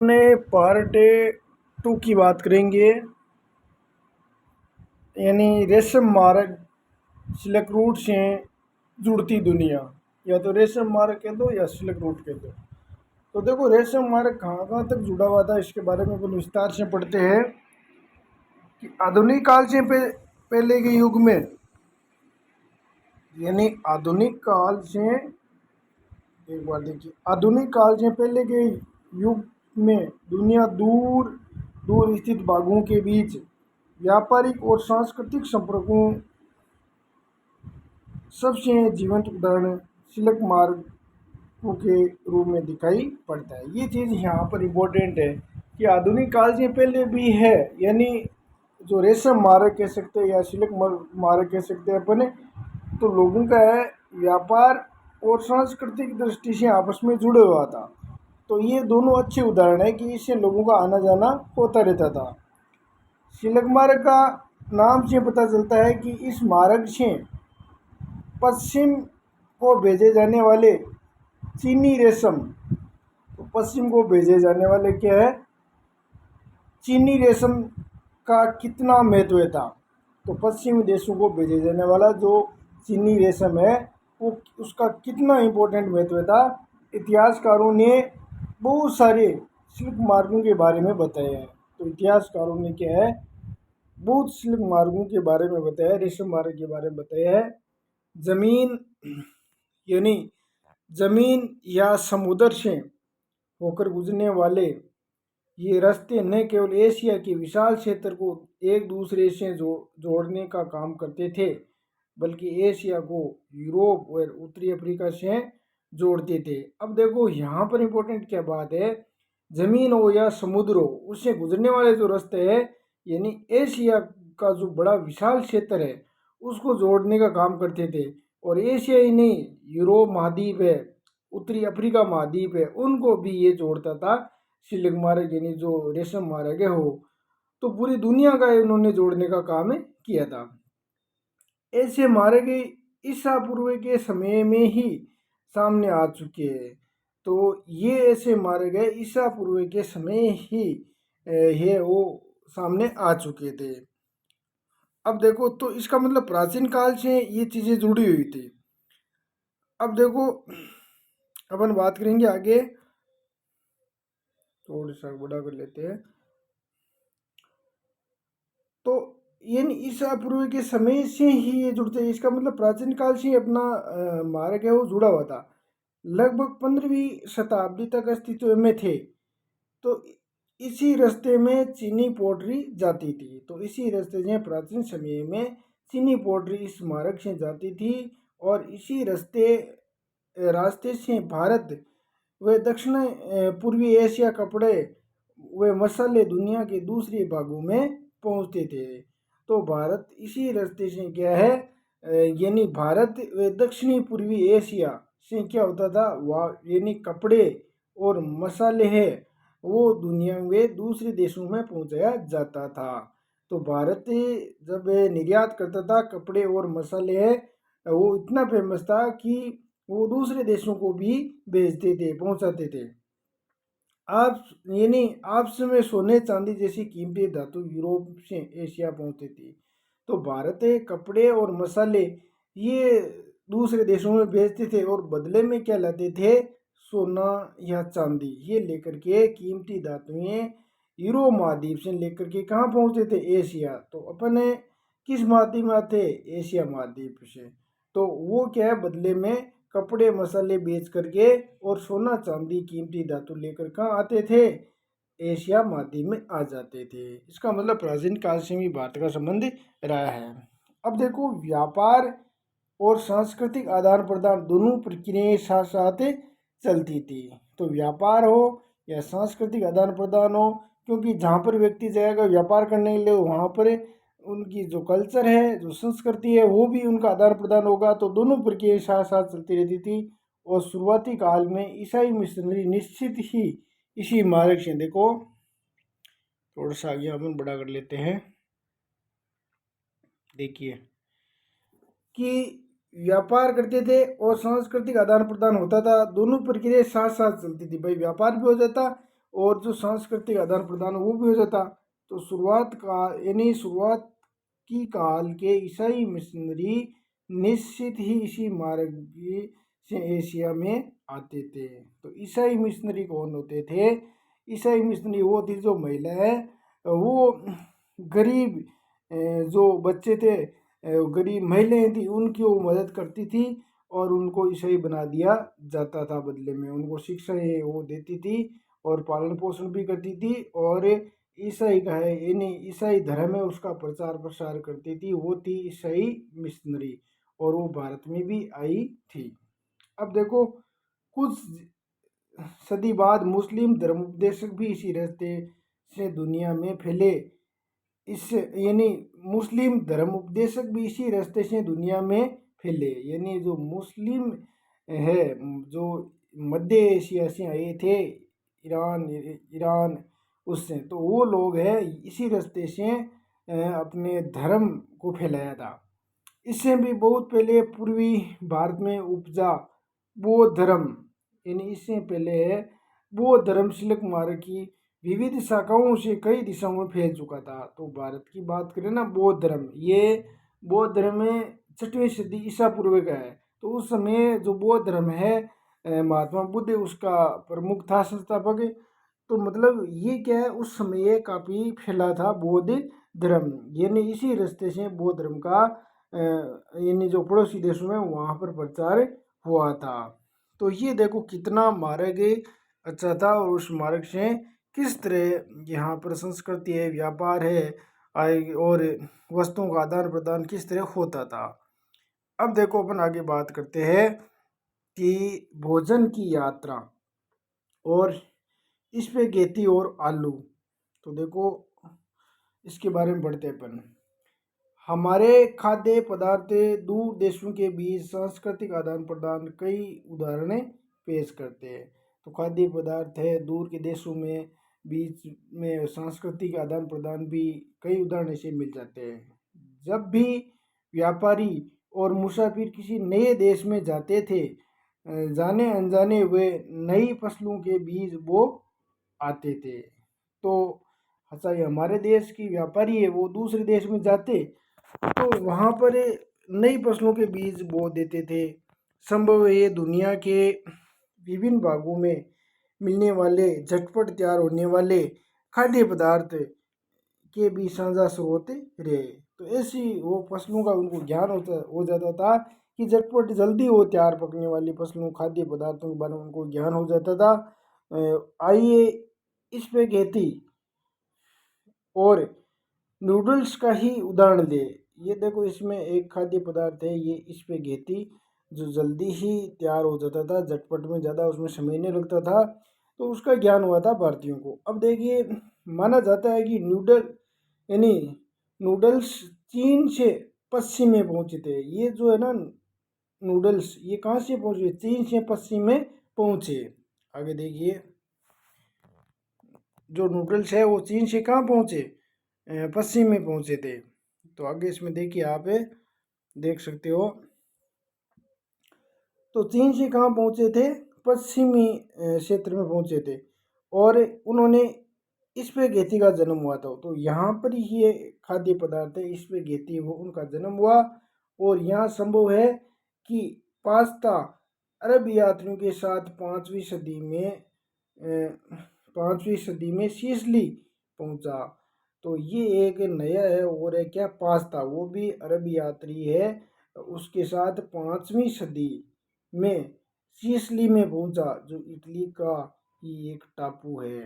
अपने पार्ट 2 की बात करेंगे, यानी रेशम मार्ग सिल्क रूट से जुड़ती दुनिया। या तो रेशम मार्ग कह दो या सिल्क रूट कह दो। तो देखो, रेशम मार्ग कहाँ कहाँ तक जुड़ा हुआ था, इसके बारे में अपन विस्तार से पढ़ते हैं कि आधुनिक काल से पहले के युग में, यानी आधुनिक काल से, एक बार देखिए, आधुनिक काल से पहले के युग में दुनिया दूर दूर स्थित भागों के बीच व्यापारिक और सांस्कृतिक संपर्कों सबसे जीवंत उदाहरण सिल्क मार्ग के रूप में दिखाई पड़ता है। ये चीज़ यहाँ पर इम्पोर्टेंट है कि आधुनिक काल से पहले भी है, यानी जो रेशम मार्ग कह सकते हैं या सिल्क मार्ग कह सकते हैं अपने, तो लोगों का है व्यापार और सांस्कृतिक दृष्टि से आपस में जुड़े हुआ था। तो ये दोनों अच्छे उदाहरण है कि इससे लोगों का आना जाना होता रहता था। सिल्क मार्ग का नाम से पता चलता है कि इस मार्ग से पश्चिम को भेजे जाने वाले चीनी रेशम, तो पश्चिम को भेजे जाने वाले क्या है, चीनी रेशम का कितना महत्व था। तो पश्चिमी देशों को भेजे जाने वाला जो चीनी रेशम है, वो उसका कितना इम्पोर्टेंट महत्व था, इतिहासकारों ने बहुत सारे सिल्क मार्गों के बारे में बताया है। तो इतिहासकारों ने क्या है, बहुत सिल्क मार्गों के बारे में बताया, रेशम मार्ग के बारे में बताया है। जमीन, यानी जमीन या समुद्र से होकर गुजरने वाले ये रास्ते न केवल एशिया के विशाल क्षेत्र को एक दूसरे से जोड़ने का काम करते थे, बल्कि एशिया को यूरोप और उत्तरी अफ्रीका से जोड़ते थे। अब देखो यहाँ पर इम्पोर्टेंट क्या बात है, जमीन हो या समुद्र हो, उससे गुजरने वाले जो रास्ते हैं, यानी एशिया का जो बड़ा विशाल क्षेत्र है उसको जोड़ने का काम करते थे। और एशिया ही नहीं, यूरोप महाद्वीप है, उत्तरी अफ्रीका महाद्वीप है, उनको भी ये जोड़ता था सिल्क मार्ग, यानी जो रेशम मार्ग है हो। तो पूरी दुनिया का इन्होंने जोड़ने का काम किया था। ऐसे मार्ग ईसा पूर्व के समय में ही सामने आ चुके हैं। तो ये ऐसे मार्ग है ईसा पूर्व के समय ही है वो सामने आ चुके थे। अब देखो, तो इसका मतलब प्राचीन काल से ये चीज़ें जुड़ी हुई थी। अब देखो, अपन बात करेंगे आगे, थोड़ा सा बड़ा कर लेते हैं। तो यानी ईसा पूर्व के समय से ही ये जुड़ते हैं, इसका मतलब प्राचीन काल से ही अपना मार्ग है वो जुड़ा हुआ था, लगभग 15वीं शताब्दी तक अस्तित्व में थे। तो इसी रास्ते में चीनी पोट्री जाती थी, तो इसी रास्ते से प्राचीन समय में चीनी पोट्री इस मार्ग से जाती थी। और इसी रास्ते से भारत व दक्षिण पूर्वी एशिया कपड़े व मसाले दुनिया के दूसरे भागों में पहुंचते थे। तो भारत इसी रास्ते से क्या है, यानी भारत व दक्षिणी पूर्वी एशिया से क्या होता था, वह यानी कपड़े और मसाले है वो दुनिया में दूसरे देशों में पहुंचाया जाता था। तो भारत जब निर्यात करता था कपड़े और मसाले है, वो इतना फेमस था कि वो दूसरे देशों को भी भेजते थे, पहुंचाते थे। आप, यानी आपस में सोने चांदी जैसी कीमती धातु यूरोप से एशिया पहुंचती थी। तो भारत कपड़े और मसाले ये दूसरे देशों में भेजते थे और बदले में क्या लाते थे, सोना या चांदी ये लेकर के, कीमती धातुएं यूरोप महाद्वीप से लेकर के कहाँ पहुंचते थे, एशिया। तो अपन किस महाद्वीप में आते, एशिया महाद्वीप से। तो वो क्या है, बदले में कपड़े मसाले बेच करके और सोना चांदी कीमती धातु लेकर कहाँ आते थे, एशिया महाद्वीप में आ जाते थे। इसका मतलब प्राचीन काल से भी भारत का संबंध रहा है। अब देखो, व्यापार और सांस्कृतिक आदान प्रदान दोनों प्रक्रियाएं साथ साथ चलती थी। तो व्यापार हो या सांस्कृतिक आदान प्रदान हो, क्योंकि जहाँ पर व्यक्ति जाएगा व्यापार करने के लिए, वहाँ पर उनकी जो कल्चर है, जो संस्कृति है, वो भी उनका आदान प्रदान होगा। तो दोनों प्रक्रियाएं साथ साथ चलती रहती थी। और शुरुआती काल में ईसाई मिशनरी निश्चित ही इसी मार्ग से, देखो थोड़ा सा आगे हम बड़ा कर लेते हैं, देखिए कि व्यापार करते थे और सांस्कृतिक आदान प्रदान होता था, दोनों प्रक्रिया साथ साथ चलती थी। भाई व्यापार भी हो जाता और जो सांस्कृतिक आदान प्रदान वो भी हो जाता। तो शुरुआत की काल के ईसाई मिशनरी निश्चित ही इसी मार्ग से एशिया में आते थे। तो ईसाई मिशनरी कौन होते थे? ईसाई मिशनरी वो थी जो महिला है, वो गरीब जो बच्चे थे, गरीब महिलाएं थी, उनकी वो मदद करती थी और उनको ईसाई बना दिया जाता था। बदले में उनको शिक्षाएं वो देती थी और पालन पोषण भी करती थी, और ईसाई का है यानी ईसाई धर्म है उसका प्रचार प्रसार करती थी। वो थी ईसाई मिशनरी और वो भारत में भी आई थी। अब देखो, कुछ सदी बाद मुस्लिम धर्मोपदेशक भी इसी रास्ते से दुनिया में फैले। इस यानी मुस्लिम धर्मोपदेशक भी इसी रास्ते से दुनिया में फैले, यानी जो मुस्लिम है, जो मध्य एशिया से आए थे, ईरान उससे, तो वो लोग हैं इसी रास्ते से अपने धर्म को फैलाया था। इससे भी बहुत पहले पूर्वी भारत में उपजा बौद्ध धर्म, यानी इससे पहले है बौद्ध धर्म सिलक मार्ग की विविध शाखाओं से कई दिशाओं में फैल चुका था। तो भारत की बात करें ना, बौद्ध धर्म, ये बौद्ध धर्म में 6वीं सदी ईसा पूर्व का है। तो उस समय जो बौद्ध धर्म है, महात्मा बुद्ध उसका प्रमुख था, संस्थापक। तो मतलब ये क्या है, उस समय काफ़ी फैला था बौद्ध धर्म, यानी इसी रास्ते से बौद्ध धर्म का यानी जो पड़ोसी देशों में वहाँ पर प्रचार हुआ था। तो ये देखो कितना मार्ग अच्छा था, और उस मार्ग से किस तरह यहाँ पर संस्कृति है, व्यापार है, और वस्तुओं का आदान प्रदान किस तरह होता था। अब देखो अपन आगे बात करते हैं कि भोजन की यात्रा और स्पेगेटी और आलू। तो देखो इसके बारे में बढ़ते अपन। हमारे खाद्य पदार्थ दूर देशों के बीच सांस्कृतिक आदान प्रदान कई उदाहरणें पेश करते हैं। तो खाद्य पदार्थ है दूर के देशों में बीच में सांस्कृतिक आदान प्रदान भी कई उदाहरण से मिल जाते हैं। जब भी व्यापारी और मुसाफिर किसी नए देश में जाते थे, जाने अनजाने वे नई फसलों के बीज बो आते थे। तो अच्छा, ये हमारे देश की व्यापारी है, वो दूसरे देश में जाते तो वहाँ पर नई फसलों के बीज बो देते थे। संभव है ये दुनिया के विभिन्न भागों में मिलने वाले झटपट तैयार होने वाले खाद्य पदार्थ के भी साझा स्रोत रहे। तो ऐसी वो फसलों का उनको ज्ञान हो जाता था कि झटपट जल्दी वो तैयार पकने वाली फसलों खाद्य पदार्थों के बारे में उनको ज्ञान हो जाता था। आइए इस पे खेती और नूडल्स का ही उदाहरण दे। ये देखो इसमें एक खाद्य पदार्थ है, ये स्पेगेटी, जो जल्दी ही तैयार हो जाता था, झटपट में, ज़्यादा उसमें समय नहीं लगता था। तो उसका ज्ञान हुआ था भारतीयों को। अब देखिए, माना जाता है कि यानी नूडल्स चीन से पश्चिम में पहुंचे थे। ये जो है ना नूडल्स, ये कहाँ से पहुंचे? चीन से पश्चिम में पहुंचे। आगे देखिए, जो नूडल्स है वो चीन से कहाँ पहुंचे? पश्चिम में पहुंचे थे। तो आगे इसमें देखिए, आप देख सकते हो। तो चीन से कहाँ पहुंचे थे? पश्चिमी क्षेत्र में पहुंचे थे, और उन्होंने स्पेगेटी का जन्म हुआ था। तो यहाँ पर ही ये खाद्य पदार्थ है स्पेगेटी, वो उनका जन्म हुआ। और यहाँ संभव है कि पास्ता अरब यात्रियों के साथ 5वीं सदी में सिसिली पहुंचा। तो ये एक नया है, और है क्या? पास्ता, वो भी अरब यात्री है, उसके साथ 5वीं सदी में सिसिली में पहुंचा, जो इटली का ही एक टापू है।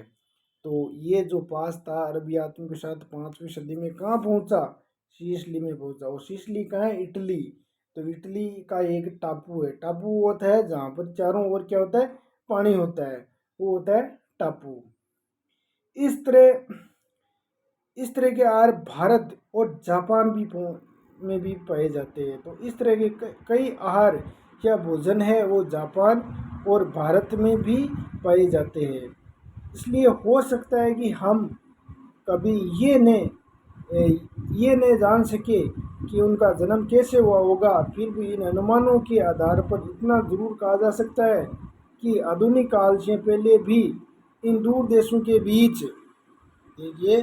तो ये जो पास्ता अरब यात्रियों के साथ 5वीं सदी में कहाँ पहुंचा? सिसिली में पहुंचा। और सिसिली कहाँ है? इटली। तो इटली का एक टापू है। टापू होता है जहाँ पर चारों ओर क्या होता है? पानी होता है, वो होता है टापू। इस तरह के आहार भारत और जापान में भी पाए जाते हैं। तो इस तरह के कई आहार या भोजन है वो जापान और भारत में भी पाए जाते हैं। इसलिए हो सकता है कि हम कभी ये नहीं जान सके कि उनका जन्म कैसे हुआ होगा, फिर भी इन अनुमानों के आधार पर इतना ज़रूर कहा जा सकता है कि आधुनिक काल से पहले भी इन दूर देशों के बीच, देखिए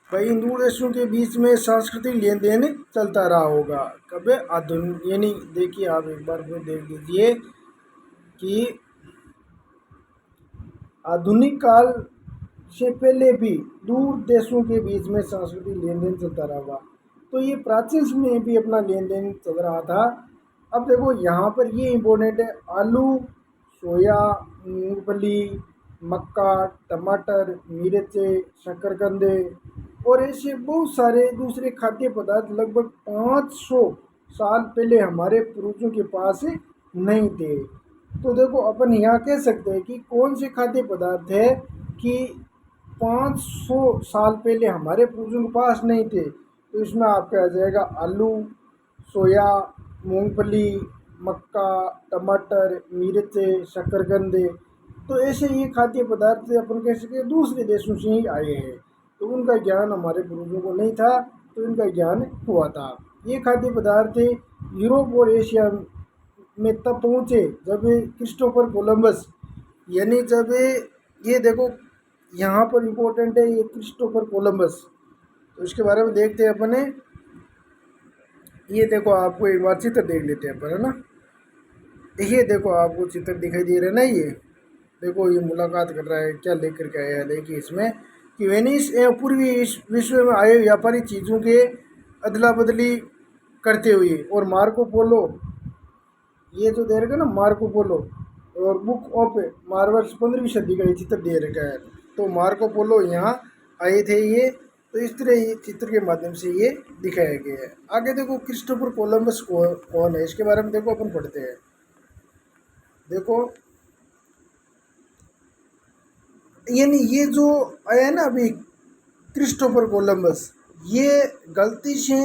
भाई, इन दूर देशों के बीच में सांस्कृतिक लेन देन चलता रहा होगा। कब? आधुनिक, यानी देखिए आप एक बार फिर देख लीजिए कि आधुनिक काल से पहले भी दूर देशों के बीच में सांस्कृतिक लेन देन चलता रहा होगा। तो ये प्राचीन समय में भी अपना लेन देन चल रहा था। अब देखो यहाँ पर ये इम्पोर्टेंट है, आलू, सोया, मूंगफली, मक्का, टमाटर, मिर्चें, शकरकंदे और ऐसे बहुत सारे दूसरे खाद्य पदार्थ लगभग 500 साल पहले हमारे पूर्वजों के पास नहीं थे। तो देखो अपन यहाँ कह सकते हैं कि कौन से खाद्य पदार्थ है कि 500 साल पहले हमारे पूर्वजों के पास नहीं थे। तो इसमें आपका आ जाएगा आलू, सोया, मूंगफली, मक्का, टमाटर, मिर्चें, शकरकंदे। तो ऐसे ये खाद्य पदार्थ अपन कह सकते हैं दूसरे देशों से ही आए हैं। तो उनका ज्ञान हमारे पूर्वजों को नहीं था, तो इनका ज्ञान हुआ था। ये खाद्य पदार्थ यूरोप और एशिया में तब पहुँचे जब क्रिस्टोफर कोलंबस, यानी जब ये देखो यहाँ पर इम्पोर्टेंट है ये क्रिस्टोफर कोलंबस। तो इसके बारे में देखते हैं अपने। ये देखो आपको एक बार चित्र देख लेते हैं अपन, है ना। ये देखो आपको चित्र दिखाई दे रहा है ना, ये देखो ये मुलाकात कर रहा है, क्या लेकर के आया है देखिए इसमें कि वेनिस एवं पूर्वी विश्व में आए व्यापारी चीज़ों के अदला बदली करते हुए, और मार्को पोलो, ये जो दे रखा है ना मार्को पोलो, और बुक ऑफ मार्वल्स 15वीं सदी का ये चित्र दे रखा है। तो मार्को पोलो यहाँ आए थे ये, तो इस तरह ये चित्र के माध्यम से ये दिखाया गया है। आगे देखो क्रिस्टोफर कोलंबस कौन है, इसके बारे में देखो अपन पढ़ते हैं। देखो यानी ये जो आया है ना अभी क्रिस्टोफर कोलंबस, ये गलती से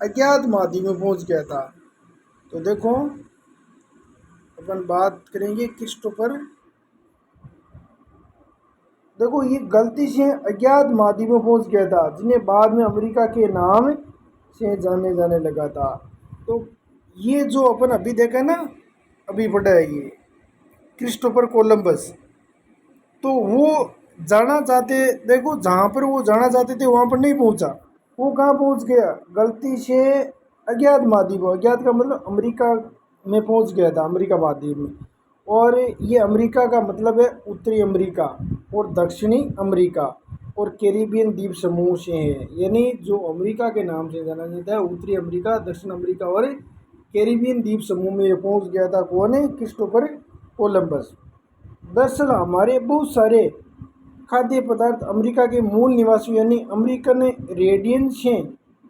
अज्ञात मादी में पहुंच गया था। तो देखो अपन बात करेंगे क्रिस्टोफर, देखो ये गलती से अज्ञात मादी में पहुंच गया था, जिन्हें बाद में अमेरिका के नाम से जाने जाने लगा था। तो ये जो अपन अभी देखा ना, अभी पढ़ा है ये क्रिस्टोफर कोलंबस, तो वो जाना चाहते, देखो जहाँ पर वो जाना चाहते थे वहाँ पर नहीं पहुँचा। वो कहाँ पहुँच गया? गलती से अज्ञात महाद्वीप, अज्ञात का मतलब अमेरिका में पहुँच गया था, अमेरिका महाद्वीप में। और ये अमेरिका का मतलब है उत्तरी अमेरिका और दक्षिणी अमेरिका और कैरिबियन द्वीप समूह से है। यानी जो अमेरिका के नाम से जाना जाता है उत्तरी अमेरिका, दक्षिण अमेरिका और कैरिबियन द्वीप समूह में ये पहुँच गया था। कौन है? Christopher Columbus. दरअसल हमारे बहुत सारे खाद्य पदार्थ अमेरिका के मूल निवासी यानी अमेरिकन रेडियन से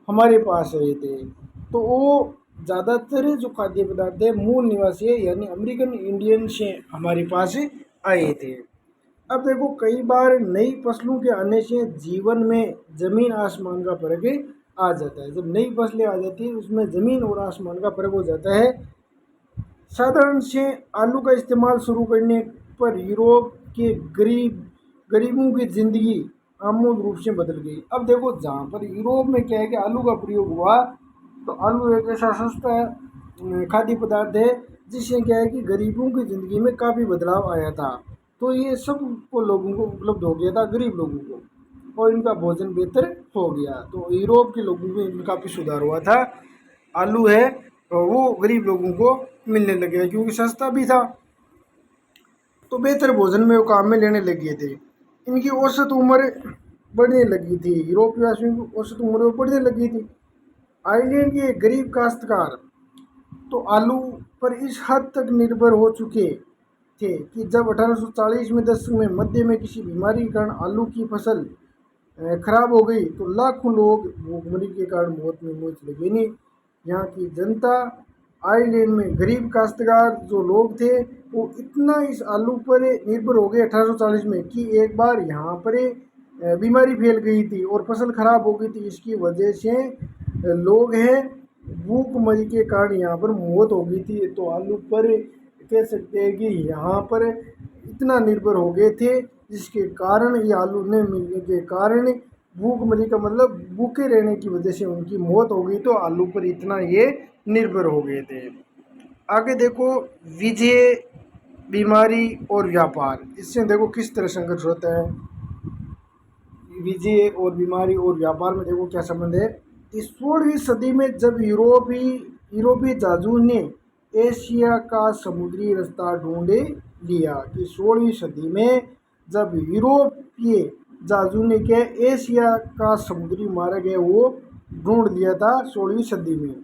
हमारे पास आए थे। तो वो ज़्यादातर जो खाद्य पदार्थ है मूल निवासी है यानी अमेरिकन इंडियन से हमारे पास आए थे। अब देखो कई बार नई फसलों के आने से जीवन में ज़मीन आसमान का फर्क आ जाता है। जब नई फसलें आ जाती है उसमें ज़मीन और आसमान का फर्क हो जाता है। साधारण से आलू का इस्तेमाल शुरू करने पर यूरोप के गरीबों की ज़िंदगी आमूल रूप से बदल गई। अब देखो जहाँ पर यूरोप में क्या है कि आलू का प्रयोग हुआ, तो आलू एक ऐसा सस्ता खाद्य पदार्थ है जिससे क्या है कि गरीबों की ज़िंदगी में काफ़ी बदलाव आया था। तो ये सब को लोगों को उपलब्ध हो गया था, गरीब लोगों को, और इनका भोजन बेहतर हो गया। तो यूरोप के लोगों में इनका काफ़ी सुधार हुआ था। आलू है तो वो गरीब लोगों को मिलने लग गया क्योंकि सस्ता भी था, तो बेहतर भोजन में वो काम में लेने लग गए थे। इनकी औसत उम्र बढ़ने लगी थी, यूरोपीय वासियों की औसत उम्र बढ़ने लगी थी। आयरलैंड के गरीब काश्तकार तो आलू पर इस हद तक निर्भर हो चुके थे कि जब 1840 में दशक में मध्य में किसी बीमारी के कारण आलू की फसल खराब हो गई तो लाखों लोग भूखमरी के कारण मौत में मुँह चले गए। नहीं, यहाँ की जनता आयरलैंड में गरीब काश्तकार जो लोग थे वो इतना इस आलू पर निर्भर हो गए 1840 में कि एक बार यहाँ पर बीमारी फैल गई थी और फसल खराब हो गई थी। इसकी वजह से लोग हैं भूखमरी के कारण यहाँ पर मौत हो गई थी। तो आलू पर कह सकते हैं कि यहाँ पर इतना निर्भर हो गए थे जिसके कारण ये आलू न मिलने के कारण भूखमरी का मतलब भूखे रहने की वजह से उनकी मौत हो गई। तो आलू पर इतना ये निर्भर हो गए थे। आगे देखो विजय बीमारी और व्यापार, इससे देखो किस तरह संघर्ष होता है। विजय और बीमारी और व्यापार में देखो क्या संबंध है। इस 16वीं सदी में जब यूरोपीय जहाजों ने एशिया का समुद्री रास्ता ढूंढ लिया, कि 16वीं सदी में जब यूरोपीय जहाजों ने क्या एशिया का समुद्री मार्ग है वो ढूंढ लिया था 16वीं सदी में,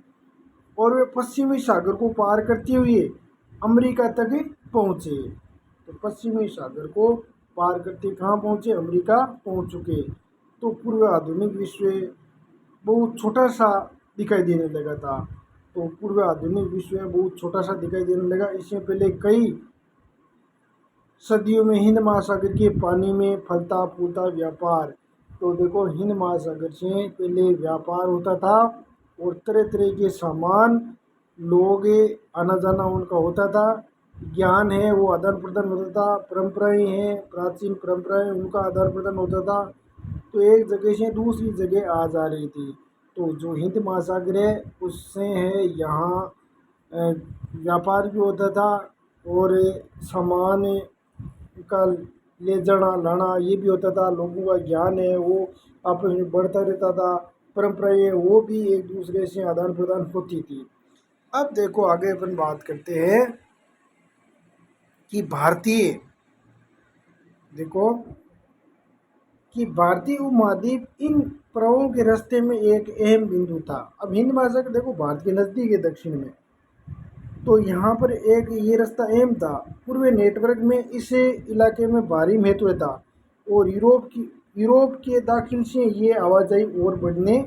और वे पश्चिमी सागर को पार करते हुए अमेरिका तक पहुँचे। तो पश्चिमी सागर को पार करते कहाँ पहुँचे, अमेरिका पहुँच चुके। तो पूर्व आधुनिक विश्व बहुत छोटा सा दिखाई देने लगा था। तो पूर्व आधुनिक विश्व बहुत छोटा सा दिखाई देने लगा। इससे पहले कई सदियों में हिंद महासागर के पानी में फलता फूलता व्यापार, तो देखो हिंद महासागर से पहले व्यापार होता था और तरह तरह के सामान, लोग आना जाना उनका होता था, ज्ञान है वो आदान प्रदान होता था, परंपराएं हैं प्राचीन परंपराएं उनका आदान प्रदान होता था। तो एक जगह से दूसरी जगह आ जा रही थी। तो जो हिंद महासागर है उससे है यहाँ व्यापार भी होता था और सामान का ले जाना लाना ये भी होता था। लोगों का ज्ञान है वो आपस में बढ़ता रहता था, परंपराएं वो भी एक दूसरे से आदान प्रदान होती थी। अब देखो आगे अपन बात करते हैं कि देखो भारतीय उपमहाद्वीप इन प्रवाहों के रास्ते में एक अहम बिंदु था। अब हिंद महासागर देखो भारत के नज़दीक है दक्षिण में, तो यहाँ पर एक ये रास्ता अहम था। पूर्वी नेटवर्क में इस इलाके में भारी महत्व था और यूरोप के दाखिल से ये आवाजाही और बढ़ने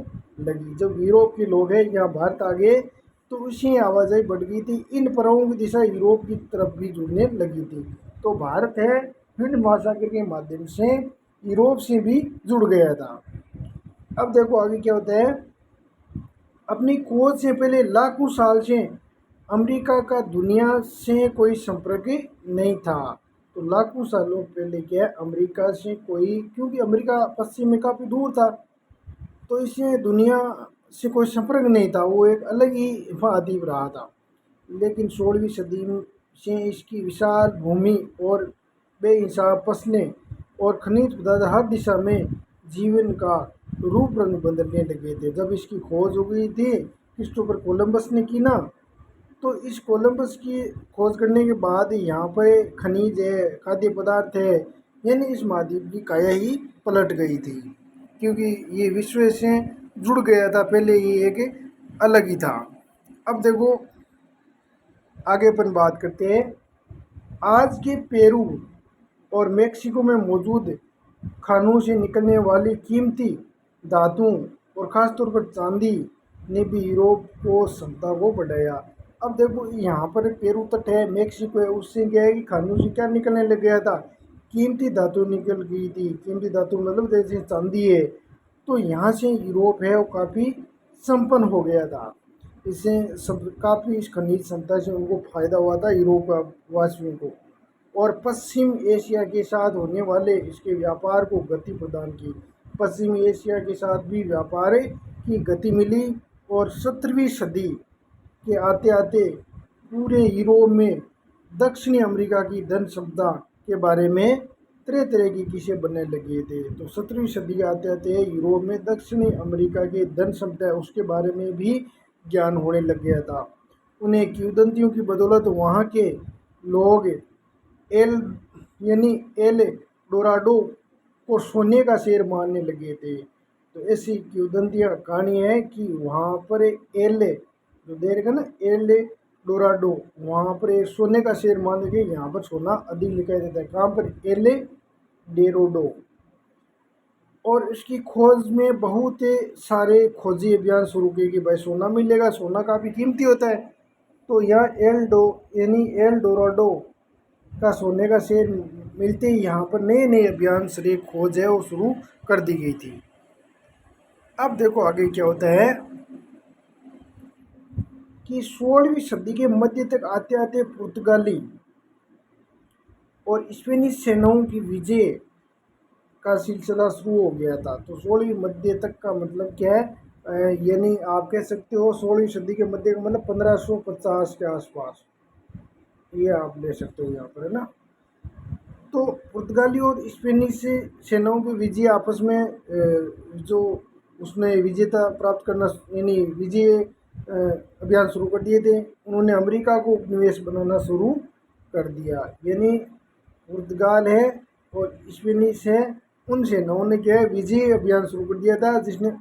लगी। जब यूरोप के लोग हैं यहाँ भारत आ गए तो उससे आवाजाही बढ़ गई थी, इन प्रवाहों की दिशा यूरोप की तरफ भी जुड़ने लगी थी। तो भारत है हिंद महासागर के माध्यम से यूरोप से भी जुड़ गया था। अब देखो आगे क्या होता है। अपनी खोज से पहले लाखों साल से अमेरिका का दुनिया से कोई संपर्क नहीं था। तो लाखों सालों पहले क्या है अमेरिका से कोई, क्योंकि अमेरिका पश्चिम में काफ़ी दूर था तो इससे दुनिया से कोई संपर्क नहीं था, वो एक अलग ही महाद्वीप रहा था। लेकिन 16वीं सदी से इसकी विशाल भूमि और बेहिसाब फसलें और खनिज पदार्थ हर दिशा में जीवन का रूप रंग बदलने लगे थे। जब इसकी खोज हो गई थी क्रिस्टोफर कोलंबस ने की ना, तो इस कोलंबस की खोज करने के बाद यहाँ पर खनिज है, खाद्य पदार्थ है, यानी इस महाद्वीप की काया ही पलट गई थी, क्योंकि ये विश्व से जुड़ गया था, पहले ये एक अलग ही था। अब देखो आगे अपन बात करते हैं। आज के पेरू और मेक्सिको में मौजूद खानों से निकलने वाली कीमती धातुओं और ख़ासतौर पर चांदी ने भी यूरोप को क्षमता को बढ़ाया। अब देखो यहाँ पर पेरू तट है, मेक्सिको है, उससे क्या है कि खानों से क्या निकलने लग गया था, कीमती धातु निकल गई थी। कीमती धातु मतलब जैसे चांदी है, तो यहाँ से यूरोप है वो काफ़ी संपन्न हो गया था। इससे सब काफ़ी इस खनिज क्षमता से उनको फ़ायदा हुआ था यूरोप वासियों को, और पश्चिम एशिया के साथ होने वाले इसके व्यापार को गति प्रदान की। पश्चिमी एशिया के साथ भी व्यापार की गति मिली और 17वीं सदी के आते आते पूरे यूरोप में दक्षिणी अमेरिका की धन संपदा के बारे में तरह तरह की किस्से बनने लगे थे। तो 17वीं सदी के आते आते यूरोप में दक्षिणी अमेरिका के धन संपदा उसके बारे में भी ज्ञान होने लग गया था। उन्हें किंवदंतियों की बदौलत वहाँ के लोग एल यानी एल डोराडो को सोने का शेर मानने लगे थे। तो ऐसी किंवदंतियाँ कहानी है कि वहाँ पर एल जो दे रहेगा ना एल डोराडो, वहाँ पर एक सोने का शेर मान लगे, यहाँ पर सोना अधिक दिखाई देता है। कहाँ पर, एल डेरोडो। और इसकी खोज में बहुत सारे खोजी अभियान शुरू किए कि भाई सोना मिलेगा, सोना काफ़ी कीमती होता है। तो यहाँ एल डोराडो का सोने का शेर मिलते ही यहाँ पर नए नए अभियान से खोज है वो शुरू कर दी गई थी। अब देखो आगे क्या होता है कि 16वीं सदी के मध्य तक आते आते पुर्तगाली और स्पेनिश सेनाओं की विजय का सिलसिला शुरू हो गया था। तो 16वीं मध्य तक का मतलब क्या है, यानी आप कह सकते हो 16वीं सदी के मध्य का मतलब 1550 के आसपास। ये आप ले सकते हो यहाँ पर, है ना। तो पुर्तगाली और स्पेनिश सेनाओं के विजय आपस में जो उसने विजेता प्राप्त करना यानी विजय अभियान शुरू कर दिए थे। उन्होंने अमेरिका को उपनिवेश बनाना शुरू कर दिया। यानी पुर्तगाल है और स्पेनिश है, उन सेनाओं ने क्या है विजय अभियान शुरू कर दिया था, जिसने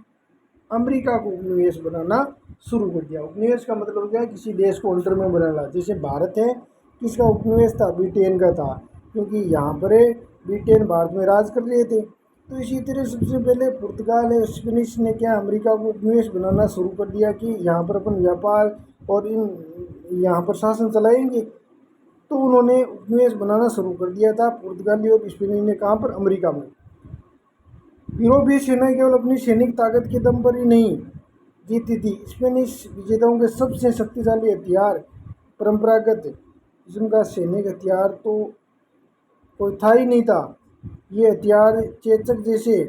अमेरिका को उपनिवेश बनाना शुरू कर दिया। उपनिवेश का मतलब क्या है, किसी देश को अंडर में बनाना। जैसे भारत है, किसका उपनिवेश था, ब्रिटेन का था, क्योंकि यहाँ पर ब्रिटेन भारत में राज कर रहे थे। तो इसी तरह सबसे पहले पुर्तगाल है स्पेनिश ने क्या अमेरिका को उपनिवेश बनाना शुरू कर दिया कि यहाँ पर अपन व्यापार और इन यहाँ पर शासन चलाएंगे। तो उन्होंने उपनिवेश बनाना शुरू कर दिया था पुर्तगाली और स्पेनी ने, कहाँ पर, अमेरिका में। यूरोपीय सेना केवल अपनी सैनिक ताकत के दम पर ही नहीं जीती थी। स्पेनिश विजेताओं के सबसे शक्तिशाली हथियार परंपरागत किस्म का सैनिक हथियार तो कोई था ही नहीं था। ये हथियार चेचक जैसे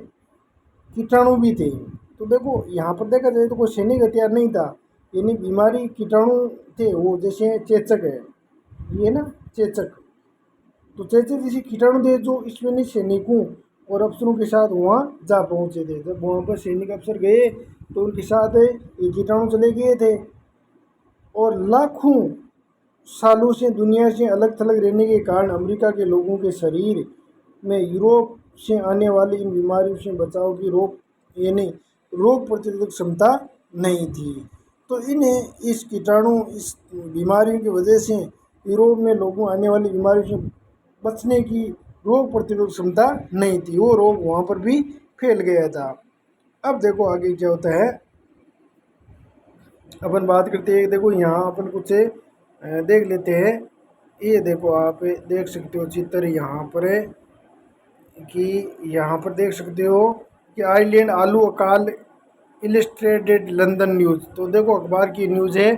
कीटाणु भी थे। तो देखो यहाँ पर देखा जाए तो कोई सैनिक हथियार नहीं था, यानी बीमारी कीटाणु थे वो, जैसे चेचक है ये ना, चेचक। तो चेचक जैसे कीटाणु थे जो स्पेनिश सैनिकों और अफसरों के साथ वहाँ जा पहुँचे थे। जब वहाँ पर सैनिक अफसर गए तो उनके साथ ये कीटाणु चले गए थे, और लाखों सालों से दुनिया से अलग थलग रहने के कारण अमेरिका के लोगों के शरीर में यूरोप से आने वाली इन बीमारियों से बचाव की यानी रोग प्रतिरोधक क्षमता नहीं थी। तो इन्हें इस कीटाणु इस बीमारियों की वजह से यूरोप में लोगों आने वाली बीमारियों से बचने की रोग प्रतिरोधक क्षमता नहीं थी, वो रोग वहाँ पर भी फैल गया था। अब देखो आगे क्या होता है, अपन बात करते हैं। देखो यहाँ अपन कुछ देख लेते हैं। ये देखो आप देख सकते हो चित्र यहाँ पर है कि यहाँ पर देख सकते हो कि आइलैंड आलू अकाल इलस्ट्रेटेड लंदन न्यूज़। तो देखो अखबार की न्यूज़ है,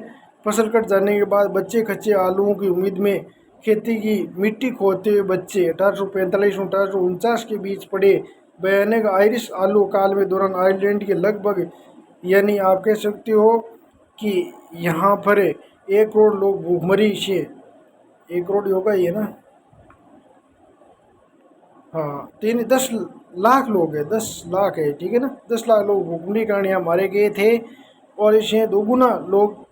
फसल कट जाने के बाद बच्चे खच्चे आलूओं की उम्मीद में खेती की मिट्टी खोदते हुए बच्चे 1845 और 1849 के बीच पड़े भयानक आयरिश आलू अकाल में दौरान आयरलैंड के लगभग यानी आप कह सकते हो कि यहाँ पर 1 करोड़ लोग भूखमरी से 1 करोड़ होगा ये ना, हाँ 10 लाख लोग हैं, 10 लाख है, ठीक है ना, 10 लाख लोग भूखमरी के कारण यहाँ मारे गए थे। और इसे दोगुना लोग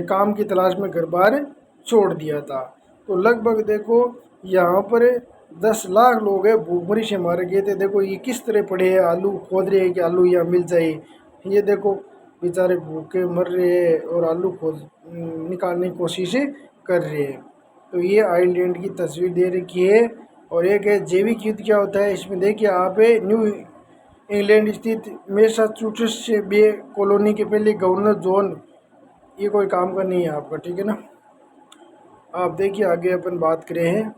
काम की तलाश में घर बार छोड़ दिया था। तो लगभग देखो यहाँ पर 10 लाख लोग हैं भूखमरी से मारे गए थे। देखो ये किस तरह पड़े हैं, आलू खोद रहे हैं कि आलू यहाँ मिल जाए। ये देखो बेचारे भूखे मर रहे हैं और आलू खोज निकालने की कोशिश कर रहे हैं। तो ये आइलैंड की तस्वीर दे रखी है। और एक है जैविक युद्ध क्या होता है, इसमें देखिए आप न्यू इंग्लैंड स्थित मैसाचुसेट्स बे कॉलोनी के पहले गवर्नर जॉन, ये कोई काम का नहीं है आपका, ठीक है ना। आप देखिए आगे अपन बात करें हैं,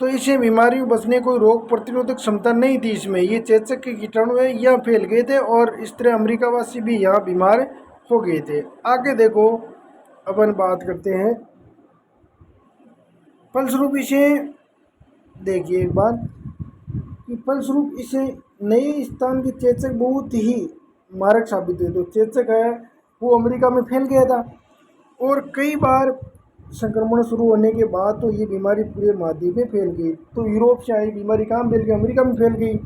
तो इसे बीमारी में बचने कोई रोग प्रतिरोधक क्षमता नहीं थी इसमें। ये चेचक के कीटाणु है यहाँ फैल गए थे और इस तरह अमेरिकावासी भी यहाँ बीमार हो गए थे। आगे देखो अपन बात करते हैं फलस्वरूप इसे, देखिए एक बात कि फलस्वरूप इसे नए स्थान के चेचक बहुत ही मारक साबित हुए। तो चेचक है वो अमेरिका में फैल गया था, और कई बार संक्रमण शुरू होने के बाद तो ये बीमारी पूरे महाद्वीप में फैल गई। तो यूरोप से आई बीमारी कहाँ फैल गई, अमेरिका में फैल गई।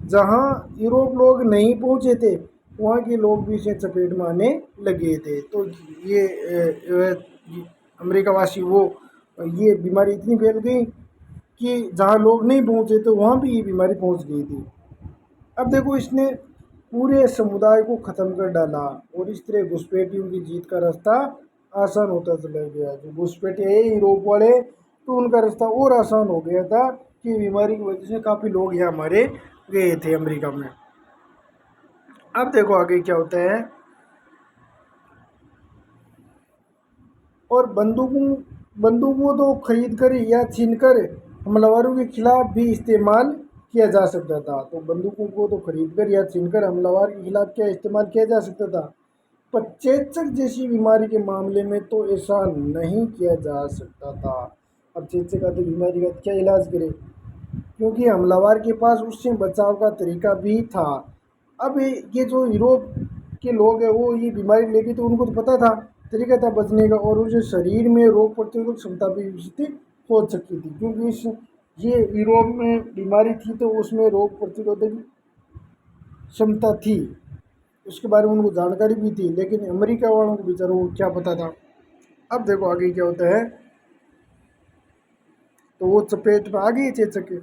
जहाँ यूरोप लोग नहीं पहुँचे थे वहाँ के लोग भी इसे चपेट में आने लगे थे। तो ये अमेरिकावासी वो ये बीमारी इतनी फैल गई कि जहाँ लोग नहीं पहुँचे तो वहाँ भी ये बीमारी पहुँच गई थी। अब देखो इसने पूरे समुदाय को ख़त्म कर डाला और इस तरह घुसपैठियों की जीत का रास्ता आसान होता चला गया। जो घुसपैठे है यूरोप वाले, तो उनका रास्ता और आसान हो गया था कि बीमारी की वजह से काफ़ी लोग यहाँ मारे गए थे अमेरिका में। अब देखो आगे क्या होता है, और बंदूकों तो खरीद कर या छीन कर हमलावरों के खिलाफ भी इस्तेमाल किया जा सकता था। तो बंदूकों को तो खरीद कर या छीन कर हमलावर के खिलाफ क्या इस्तेमाल किया जा सकता था, पर चेचक जैसी बीमारी के मामले में तो ऐसा नहीं किया जा सकता था। अब चेचक आदि बीमारी का क्या इलाज करे, क्योंकि हमलावर के पास उससे बचाव का तरीका भी था। अब ये जो यूरोप के लोग हैं वो ये बीमारी लेके, तो उनको तो पता था तरीका था बचने का, और उसे शरीर में रोग प्रतिरोधक क्षमता भी विकसित हो सकती थी, क्योंकि इस ये यूरोप में बीमारी थी तो उसमें रोग प्रतिरोधक क्षमता थी, उसके बारे में उनको जानकारी भी थी। लेकिन अमेरिका वालों को बेचारों को क्या पता था। अब देखो आगे क्या होता है, तो वो चपेट में आ गई चेचक के।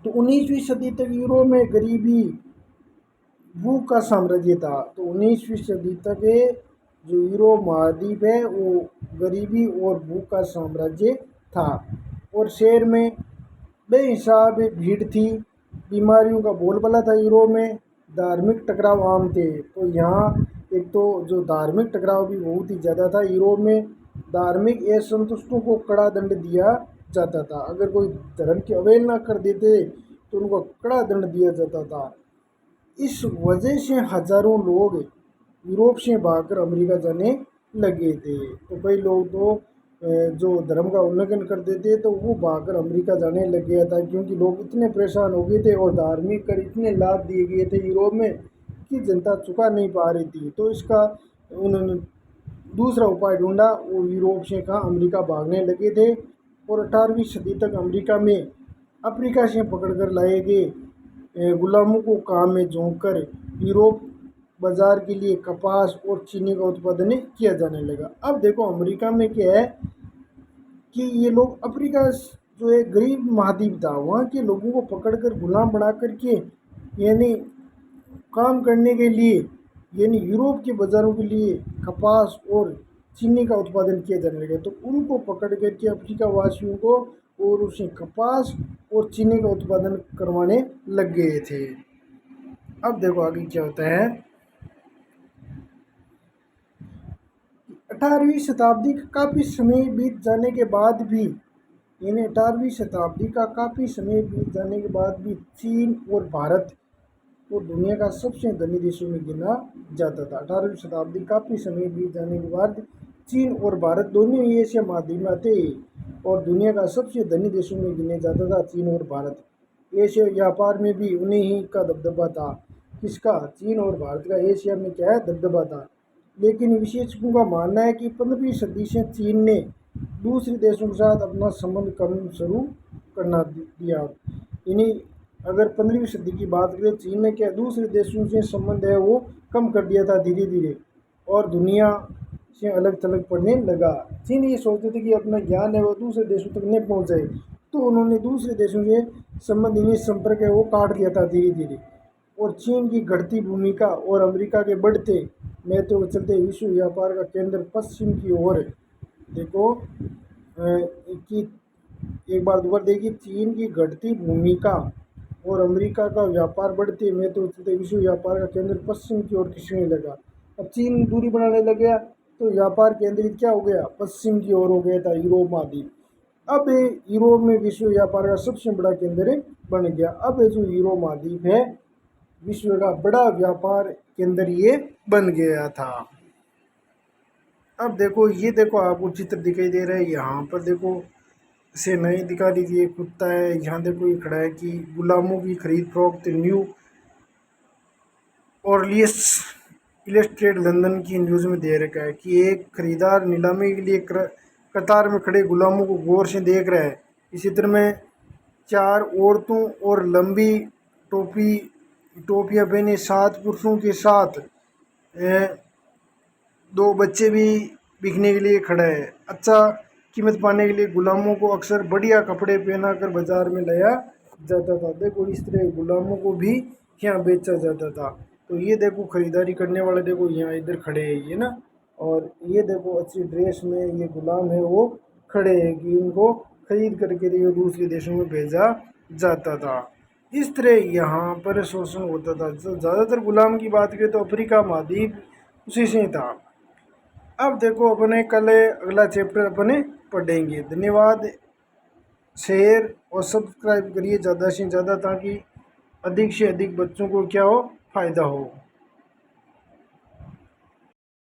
तो 19वीं सदी तक यूरोप में गरीबी भूख का साम्राज्य था। तो 19वीं सदी तक जो यूरोप महाद्वीप है वो गरीबी और भूख का साम्राज्य था, और शहर में बेहिसाब भीड़ थी, बीमारियों का बोलबाला था यूरोप में, धार्मिक टकराव आम थे। तो यहाँ एक तो जो धार्मिक टकराव भी बहुत ही ज़्यादा था यूरोप में, धार्मिक असंतुष्टों को कड़ा दंड दिया जाता था। अगर कोई धर्म की अवहेलना कर देते तो उनको कड़ा दंड दिया जाता था। इस वजह से हजारों लोग यूरोप से भागकर अमेरिका जाने लगे थे। तो कई लोग तो जो धर्म का उल्लंघन करते थे तो वो भागकर अमेरिका जाने लग गया था, क्योंकि लोग इतने परेशान हो गए थे और धार्मिक कर इतने लाभ दिए गए थे यूरोप में कि जनता चुका नहीं पा रही थी। तो इसका उन्होंने दूसरा उपाय ढूंढा, वो यूरोप से कहाँ अमेरिका भागने लगे थे। और 18वीं सदी तक अमेरिका में अफ्रीका से पकड़ कर लाए गए गुलामों को काम में झोंक कर यूरोप बाजार के लिए कपास और चीनी का उत्पादन किया जाने लगा। अब देखो अमेरिका में क्या है कि ये लोग अफ्रीका जो है गरीब महाद्वीप था, वहाँ के लोगों को पकड़कर गुलाम बना करके यानी काम करने के लिए यानी यूरोप के बाज़ारों के लिए कपास और चीनी का उत्पादन किया जाने लगा। तो उनको पकड़ करके अफ्रीका वासियों को और उसे कपास और चीनी का उत्पादन करवाने लग गए थे। अब देखो आगे क्या होता है, 18वीं शताब्दी का काफ़ी समय बीत जाने के बाद भी यानी 18वीं शताब्दी का काफ़ी समय बीत जाने के बाद भी चीन और भारत वो दुनिया का सबसे धनी देशों में गिना जाता था। 18वीं शताब्दी काफ़ी समय बीत जाने के बाद चीन और भारत दोनों ही एशिया महाद्वीप में थे और दुनिया का सबसे धनी देशों में गिने जाता था चीन और भारत। एशिया व्यापार में भी उन्हीं ही का दबदबा था। किसका? चीन और भारत का एशिया में क्या है, दबदबा था। लेकिन विशेषज्ञों का मानना है कि 15वीं सदी से चीन ने दूसरे देशों के साथ अपना संबंध कम शुरू करना दिया। यानी अगर 15वीं सदी की बात करें, चीन ने क्या दूसरे देशों से संबंध है वो कम कर दिया था धीरे धीरे, और दुनिया से अलग थलग पड़ने लगा। चीन ये सोचते थे कि अपना ज्ञान है वो दूसरे देशों तक नहीं पहुंचाए, तो उन्होंने दूसरे देशों से संबंध यानी संपर्क है वो काट दिया था धीरे धीरे। और चीन की घटती भूमिका और अमेरिका के बढ़ते महत्व के चलते विश्व व्यापार का केंद्र पश्चिम की ओर देखो कि एक बार दोबारा देखिए, चीन की घटती भूमिका और अमेरिका का व्यापार बढ़ते महत्व के चलते विश्व व्यापार का केंद्र पश्चिम की ओर खिसकने लगा। अब चीन दूरी बनाने लग गया तो व्यापार केंद्रित क्या हो गया, पश्चिम की ओर हो गया था यूरोप महाद्वीप। अब यूरोप में विश्व व्यापार का सबसे बड़ा केंद्र बन गया। अब जो यूरोप महाद्वीप है विश्व का बड़ा व्यापार केंद्र ये बन गया था। अब देखो ये देखो आपको चित्र दिखाई दे रहा है, यहाँ पर देखो से नहीं दिखा दीजिए, कुत्ता है, यहाँ देखो ये खड़ा है कि गुलामों की खरीद फरोख्त न्यू ऑरलियंस इलस्ट्रेट लंदन की न्यूज़ में दे रखा है कि एक खरीदार नीलामी के लिए कतार में खड़े गुलामों को गौर से देख रहा है। इस चित्र में 4 औरतों और लंबी टोपियाँ पहने 7 पुरुषों के साथ 2 बच्चे भी बिकने के लिए खड़ा है। अच्छा कीमत पाने के लिए गुलामों को अक्सर बढ़िया कपड़े पहना कर बाजार में लाया जाता था। देखो इस तरह गुलामों को भी यहाँ बेचा जाता था। तो ये देखो खरीदारी करने वाले देखो यहाँ इधर खड़े हैं ये ना, और ये देखो अच्छी ड्रेस में ये गुलाम है वो खड़े हैं कि इनको खरीद करके ये दूसरे देशों में भेजा जाता था। इस तरह यहाँ पर शोषण होता था। जो ज़्यादातर गुलाम की बात करें तो अफ्रीका महाद्वीप उसी से था। अब देखो अपने कल अगला चैप्टर अपने पढ़ेंगे। धन्यवाद, शेयर और सब्सक्राइब करिए ज़्यादा से ज़्यादा ताकि अधिक से अधिक बच्चों को क्या हो, फ़ायदा हो।